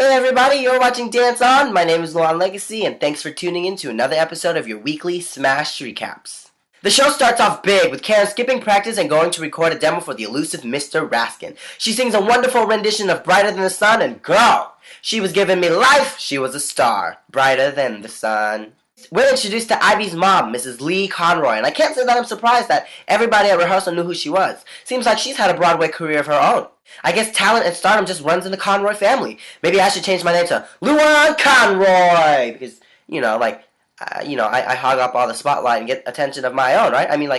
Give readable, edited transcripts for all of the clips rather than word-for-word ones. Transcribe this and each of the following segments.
Hey everybody, you're watching Dance On. My name is Luan Legacy, and thanks for tuning in to another episode of your weekly Smash recaps. The show starts off big, with Karen skipping practice and going to record a demo for the elusive Mr. Raskin. She sings a wonderful rendition of Brighter Than the Sun, and girl, she was giving me life. She was a star. Brighter than the sun. We're introduced to Ivy's mom, Mrs. Lee Conroy, and I can't say that I'm surprised that everybody at rehearsal knew who she was. Seems like she's had a Broadway career of her own. I guess talent and stardom just runs in the Conroy family. Maybe I should change my name to Luan Conroy, because, I hog up all the spotlight and get attention of my own, right? I mean,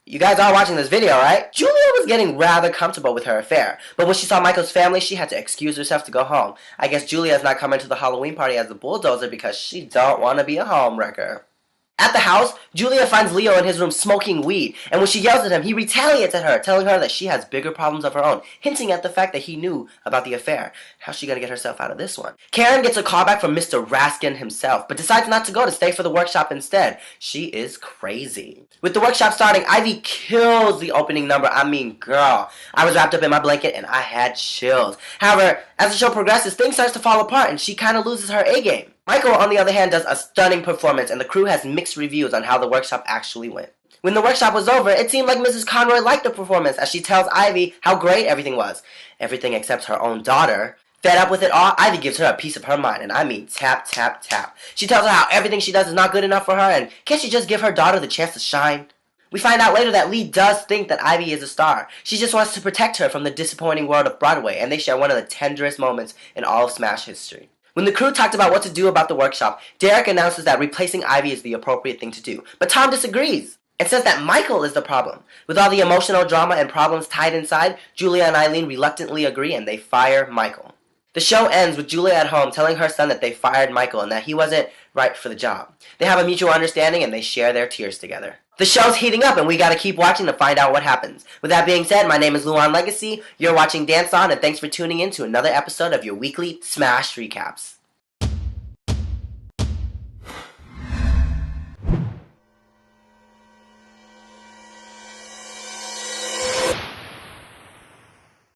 you guys are watching this video, right? Julia was getting rather comfortable with her affair, but when she saw Michael's family, she had to excuse herself to go home. I guess Julia's not coming to the Halloween party as the bulldozer because she don't want to be a homewrecker. At the house, Julia finds Leo in his room smoking weed, and when she yells at him, he retaliates at her, telling her that she has bigger problems of her own, hinting at the fact that he knew about the affair. How's she gonna get herself out of this one? Karen gets a call back from Mr. Raskin himself, but decides not to go, to stay for the workshop instead. She is crazy. With the workshop starting, Ivy kills the opening number. I mean, girl, I was wrapped up in my blanket and I had chills. However, as the show progresses, things start to fall apart and she kind of loses her A-game. Michael, on the other hand, does a stunning performance, and the crew has mixed reviews on how the workshop actually went. When the workshop was over, it seemed like Mrs. Conroy liked the performance, as she tells Ivy how great everything was. Everything except her own daughter. Fed up with it all, Ivy gives her a piece of her mind, and I mean tap, tap, tap. She tells her how everything she does is not good enough for her, and can't she just give her daughter the chance to shine? We find out later that Lee does think that Ivy is a star. She just wants to protect her from the disappointing world of Broadway, and they share one of the tenderest moments in all of Smash history. When the crew talked about what to do about the workshop, Derek announces that replacing Ivy is the appropriate thing to do. But Tom disagrees and says that Michael is the problem. With all the emotional drama and problems tied inside, Julia and Eileen reluctantly agree and they fire Michael. The show ends with Julia at home telling her son that they fired Michael and that he wasn't right for the job. They have a mutual understanding and they share their tears together. The show's heating up and we gotta keep watching to find out what happens. With that being said, my name is Luan Legacy, you're watching Dance On, and thanks for tuning in to another episode of your weekly Smash recaps.